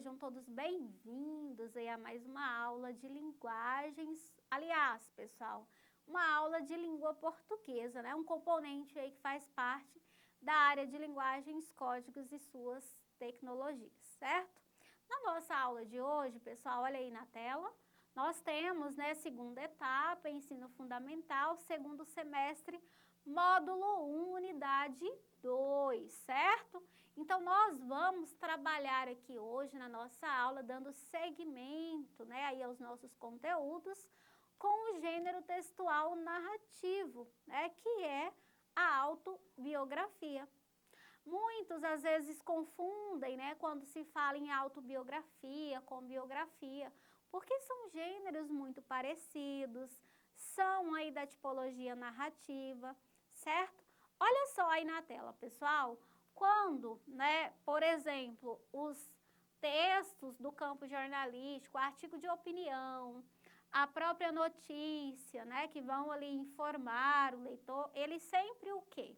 sejam todos bem-vindos aí a mais uma aula de linguagens. Aliás, pessoal, uma aula de língua portuguesa, né? Um componente aí que faz parte da área de linguagens, códigos e suas tecnologias, certo? Na nossa aula de hoje, pessoal, olha aí na tela, nós temos, né, segunda etapa, ensino fundamental, segundo semestre, módulo 1, unidade 2, certo? Então, nós vamos trabalhar aqui hoje na nossa aula, dando seguimento, né, aí aos nossos conteúdos, com o gênero textual narrativo, né, que é a autobiografia. Muitos, às vezes, confundem, né, quando se fala em autobiografia com biografia, porque são gêneros muito parecidos, são aí da tipologia narrativa, certo? Olha só aí na tela, pessoal, quando, né, por exemplo, os textos do campo jornalístico, artigo de opinião, a própria notícia, né, que vão ali informar o leitor, eles sempre o quê?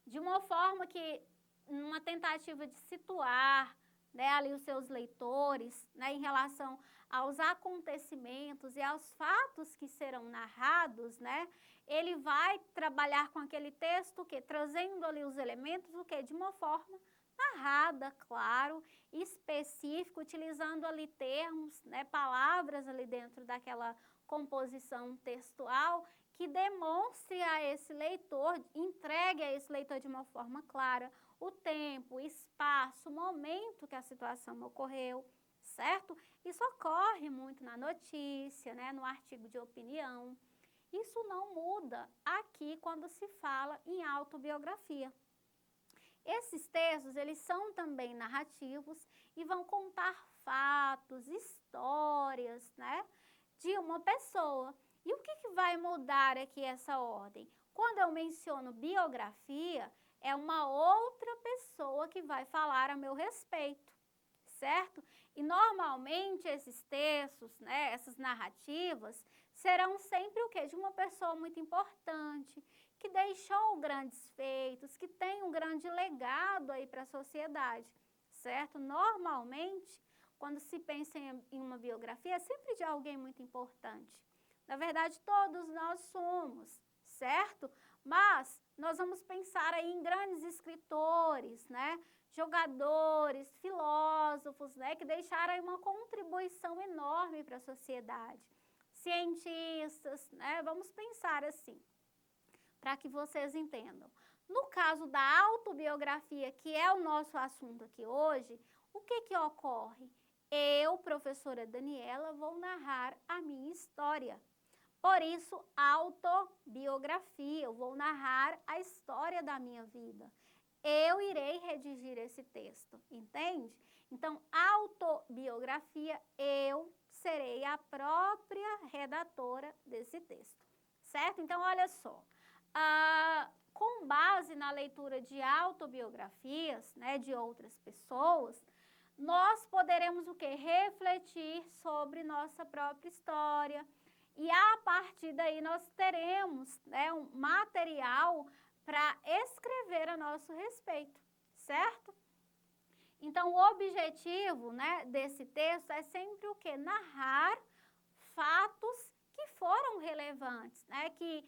De uma forma que, numa tentativa de situar, né, ali os seus leitores, né, em relação aos acontecimentos e aos fatos que serão narrados, né, ele vai trabalhar com aquele texto, que trazendo ali os elementos, o que de uma forma narrada, claro, específica, utilizando ali termos, né, palavras ali dentro daquela composição textual que demonstre a esse leitor, entregue a esse leitor de uma forma clara o tempo, o espaço, o momento que a situação ocorreu, certo? Isso ocorre muito na notícia, né, no artigo de opinião. Isso não muda aqui quando se fala em autobiografia. Esses textos, eles são também narrativos e vão contar fatos, histórias, né, de uma pessoa. E o que vai mudar aqui essa ordem? Quando eu menciono biografia, é uma outra pessoa que vai falar a meu respeito, certo? E normalmente esses textos, né, essas narrativas, serão sempre o quê? De uma pessoa muito importante, que deixou grandes feitos, que tem um grande legado aí para a sociedade, certo? Normalmente, quando se pensa em uma biografia, é sempre de alguém muito importante. Na verdade, todos nós somos, certo? Mas nós vamos pensar aí em grandes escritores, né? Jogadores, filósofos, né? Que deixaram aí uma contribuição enorme para a sociedade. Cientistas, né? Vamos pensar assim, para que vocês entendam. No caso da autobiografia, que é o nosso assunto aqui hoje, o que ocorre? Eu, professora Daniela, vou narrar a minha história. Por isso, autobiografia, eu vou narrar a história da minha vida. Eu irei redigir esse texto, entende? Então, autobiografia, eu serei a própria redatora desse texto, certo? Então, olha só, com base na leitura de autobiografias, né, de outras pessoas, nós poderemos o quê? Refletir sobre nossa própria história, e a partir daí nós teremos, né, um material para escrever a nosso respeito, certo? Então, o objetivo, né, desse texto é sempre o quê? Narrar fatos que foram relevantes, né, que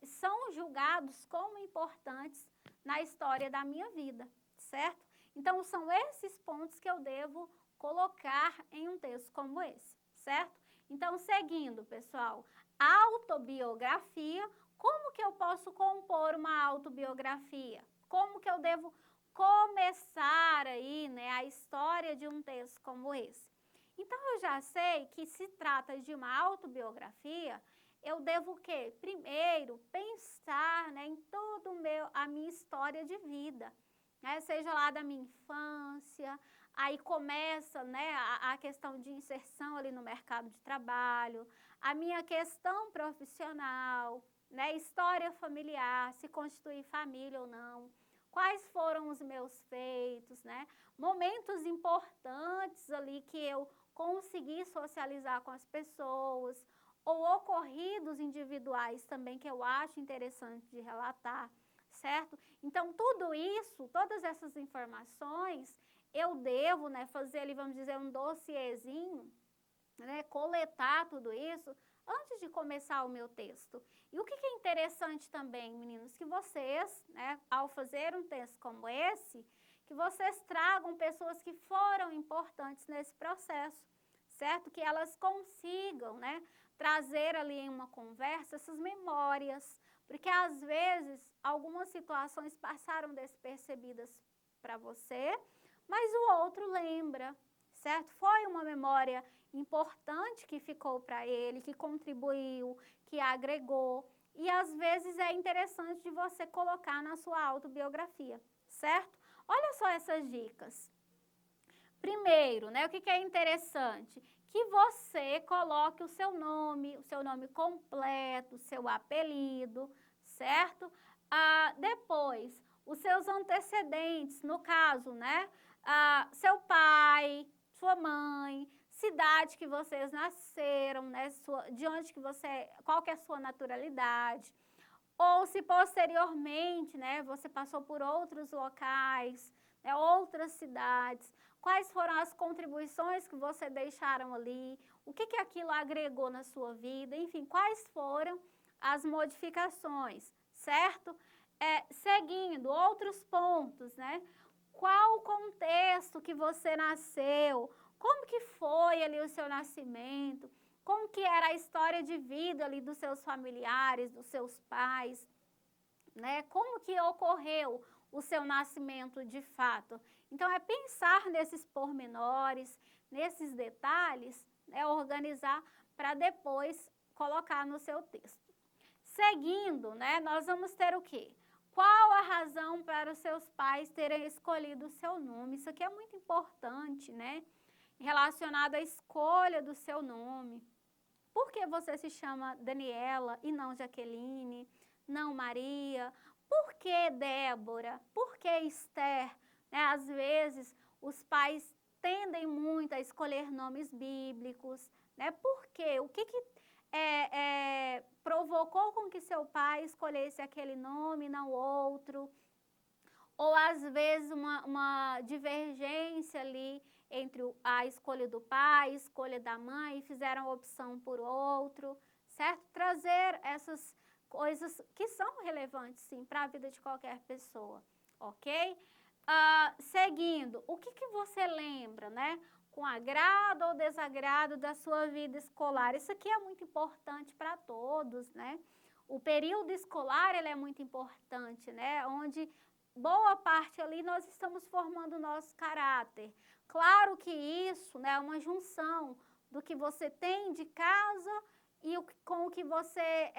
são julgados como importantes na história da minha vida, certo? Então, são esses pontos que eu devo colocar em um texto como esse, certo? Então, seguindo, pessoal, autobiografia, como que eu posso compor uma autobiografia? Como que eu devo começar aí, né, a história de um texto como esse? Então, eu já sei que se trata de uma autobiografia, eu devo o quê? Primeiro, pensar, né, em toda a minha história de vida, né, seja lá da minha infância, aí começa, né, a questão de inserção ali no mercado de trabalho, a minha questão profissional, né, história familiar, se constituir família ou não, quais foram os meus feitos, né, momentos importantes ali que eu consegui socializar com as pessoas, ou ocorridos individuais também que eu acho interessante de relatar, certo? Então, tudo isso, todas essas informações, eu devo, né, fazer ali, vamos dizer, um dossiezinho, né, coletar tudo isso antes de começar o meu texto. E o que é interessante também, meninos, que vocês, né, ao fazer um texto como esse, que vocês tragam pessoas que foram importantes nesse processo, certo? Que elas consigam, né, trazer ali em uma conversa essas memórias, porque às vezes algumas situações passaram despercebidas para você, mas o outro lembra, certo? Foi uma memória importante que ficou para ele, que contribuiu, que agregou. E às vezes é interessante de você colocar na sua autobiografia, certo? Olha só essas dicas. Primeiro, né, o que é interessante? Que você coloque o seu nome completo, o seu apelido, certo? Depois, os seus antecedentes, no caso, né? Seu pai, sua mãe, cidade que vocês nasceram, né? De onde que você, qual que é a sua naturalidade. Ou se posteriormente, né, você passou por outros locais, né, outras cidades, quais foram as contribuições que você deixaram ali, o que aquilo agregou na sua vida, enfim, quais foram as modificações, certo? Seguindo outros pontos, né? Qual o contexto que você nasceu, como que foi ali o seu nascimento, como que era a história de vida ali dos seus familiares, dos seus pais, né? Como que ocorreu o seu nascimento de fato. Então, é pensar nesses pormenores, nesses detalhes, né? Organizar para depois colocar no seu texto. Seguindo, né? Nós vamos ter o quê? Qual a razão para os seus pais terem escolhido o seu nome? Isso aqui é muito importante, né? Relacionado à escolha do seu nome. Por que você se chama Daniela e não Jaqueline, não Maria? Por que Débora? Por que Esther? Né? Às vezes, os pais tendem muito a escolher nomes bíblicos, né? Por quê? O que provocou com que seu pai escolhesse aquele nome e não outro? Ou, às vezes, uma divergência ali entre a escolha do pai, a escolha da mãe, e fizeram opção por outro, certo? Trazer essas coisas que são relevantes, sim, para a vida de qualquer pessoa, ok? Seguindo, o que você lembra, né? Com agrado ou desagrado da sua vida escolar. Isso aqui é muito importante para todos, né? O período escolar, ele é muito importante, né? Onde boa parte ali nós estamos formando o nosso caráter. Claro que isso, né, é uma junção do que você tem de casa e com o que você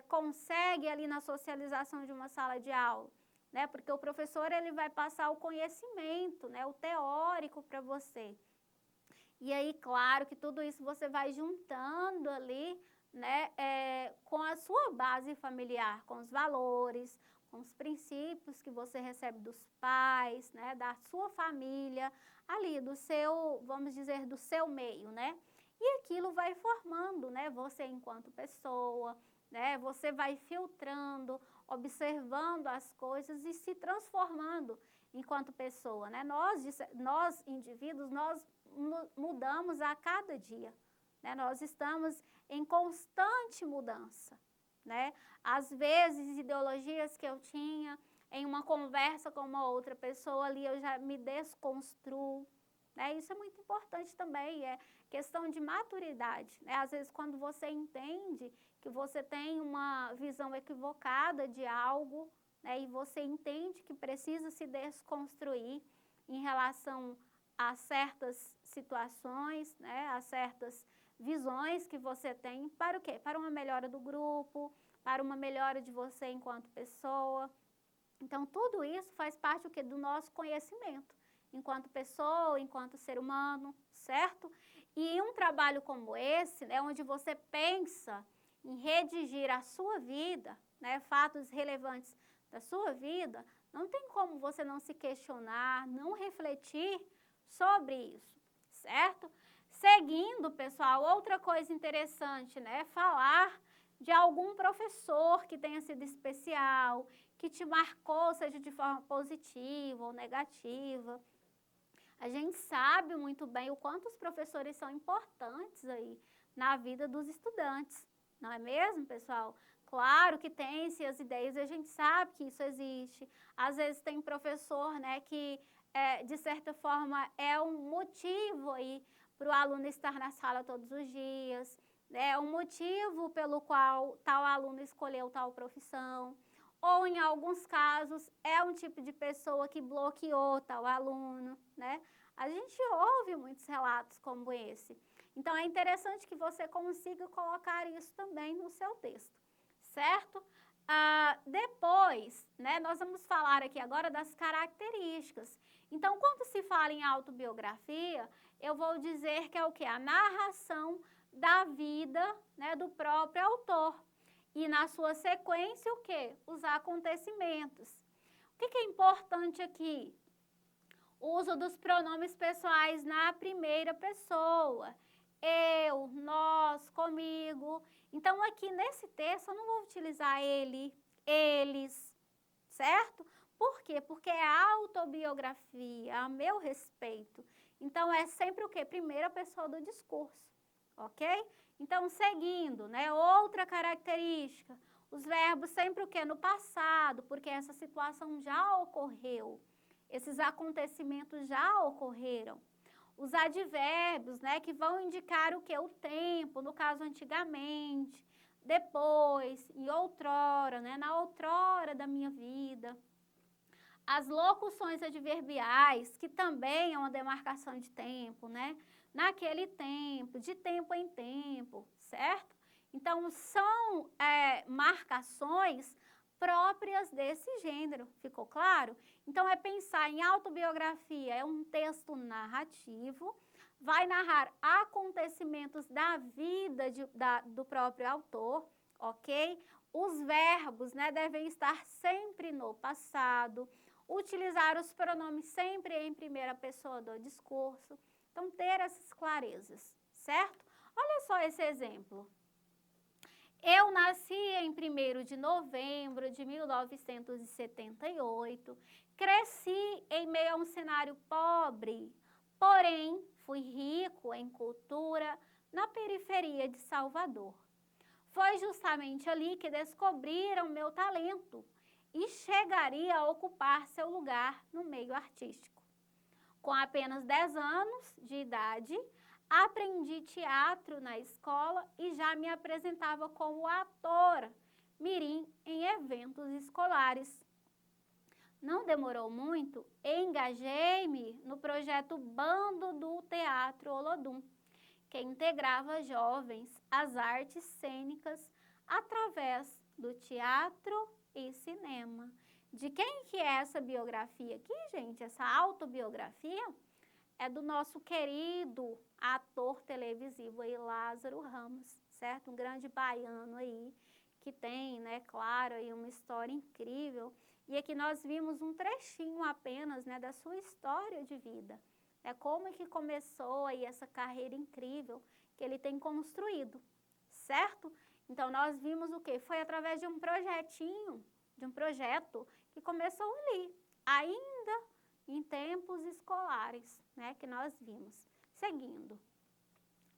consegue ali na socialização de uma sala de aula, né? Porque o professor, ele vai passar o conhecimento, né, o teórico para você. E aí, claro que tudo isso você vai juntando ali, né, com a sua base familiar, com os valores, com os princípios que você recebe dos pais, né, da sua família, ali do seu, vamos dizer, do seu meio, né? E aquilo vai formando, né, você enquanto pessoa, né? Você vai filtrando, observando as coisas e se transformando enquanto pessoa, né? Nós indivíduos, nós mudamos a cada dia, né? Nós estamos em constante mudança, né? Às vezes, ideologias que eu tinha em uma conversa com uma outra pessoa ali, eu já me desconstruo, né? Isso é muito importante também, é questão de maturidade, né? Às vezes, quando você entende que você tem uma visão equivocada de algo, né? E você entende que precisa se desconstruir em relação a certas situações, né? A certas visões que você tem, para o quê? Para uma melhora do grupo, para uma melhora de você enquanto pessoa. Então, tudo isso faz parte do nosso conhecimento, enquanto pessoa, enquanto ser humano, certo? E um trabalho como esse, né, onde você pensa em redigir a sua vida, né, fatos relevantes da sua vida, não tem como você não se questionar, não refletir sobre isso, certo? Seguindo, pessoal, outra coisa interessante, né, falar de algum professor que tenha sido especial, que te marcou, seja de forma positiva ou negativa. A gente sabe muito bem o quanto os professores são importantes aí na vida dos estudantes, não é mesmo, pessoal? Claro que tem-se as ideias, a gente sabe que isso existe. Às vezes tem professor, né, que de certa forma é um motivo aí para o aluno estar na sala todos os dias, é um motivo pelo qual tal aluno escolheu tal profissão, ou em alguns casos é um tipo de pessoa que bloqueou tal aluno, né? A gente ouve muitos relatos como esse. Então, é interessante que você consiga colocar isso também no seu texto, certo? Depois, né, nós vamos falar aqui agora das características. Então, quando se fala em autobiografia, eu vou dizer que é o quê? A narração da vida, né, do próprio autor. E na sua sequência, o quê? Os acontecimentos. O que é importante aqui? O uso dos pronomes pessoais na primeira pessoa. Eu, nós, comigo. Então, aqui nesse texto, eu não vou utilizar ele, eles, certo? Por quê? Porque é autobiografia, a meu respeito. Então, é sempre o quê? Primeira pessoa do discurso, ok? Então, seguindo, né? Outra característica, os verbos sempre o quê? No passado, porque essa situação já ocorreu. Esses acontecimentos já ocorreram. Os advérbios, né, que vão indicar o que? O tempo, no caso antigamente, depois, em outrora, né, na outrora da minha vida. As locuções adverbiais, que também é uma demarcação de tempo, né, naquele tempo, de tempo em tempo, certo? Então, são marcações próprias desse gênero, ficou claro? Então, é pensar em autobiografia, é um texto narrativo, vai narrar acontecimentos da vida do próprio autor, ok? Os verbos, né, devem estar sempre no passado, utilizar os pronomes sempre em primeira pessoa do discurso. Então, ter essas clarezas, certo? Olha só esse exemplo. Eu nasci em 1º de novembro de 1978, cresci em meio a um cenário pobre, porém fui rico em cultura na periferia de Salvador. Foi justamente ali que descobriram meu talento e chegaria a ocupar seu lugar no meio artístico. Com apenas 10 anos de idade, aprendi teatro na escola e já me apresentava como atora mirim em eventos escolares. Não demorou muito, engajei-me no projeto Bando do Teatro Olodum, que integrava jovens às artes cênicas através do teatro e cinema. De quem que é essa biografia aqui, gente? Essa autobiografia é do nosso querido ator televisivo aí, Lázaro Ramos, certo? Um grande baiano aí, que tem, né, claro, aí uma história incrível. E aqui nós vimos um trechinho apenas, né, da sua história de vida. Como é que começou aí essa carreira incrível que ele tem construído, certo? Então, nós vimos o quê? Foi através de um projetinho, de um projeto que começou ali, ainda em tempos escolares, né, que nós vimos. Seguindo.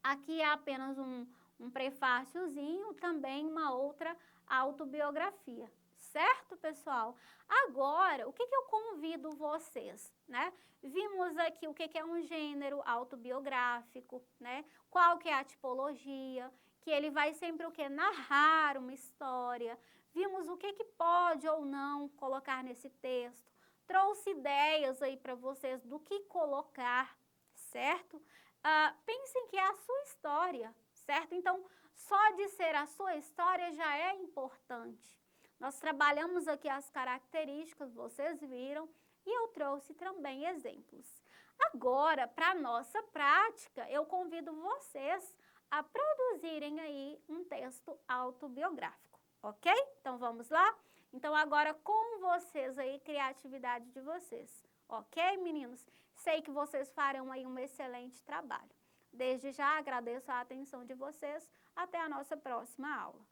Aqui é apenas um prefáciozinho, também uma outra autobiografia, certo, pessoal? Agora, o que eu convido vocês, né? Vimos aqui o que é um gênero autobiográfico, né? Qual que é a tipologia, que ele vai sempre o quê? Narrar uma história. Vimos o que pode ou não colocar nesse texto. Trouxe ideias aí para vocês do que colocar, certo? Pensem que é a sua história, certo? Então, só de ser a sua história já é importante. Nós trabalhamos aqui as características, vocês viram, e eu trouxe também exemplos. Agora, para a nossa prática, eu convido vocês a produzirem aí um texto autobiográfico, ok? Então, vamos lá? Então, agora com vocês aí, criatividade de vocês, ok, meninos? Sei que vocês farão aí um excelente trabalho. Desde já agradeço a atenção de vocês. Até a nossa próxima aula.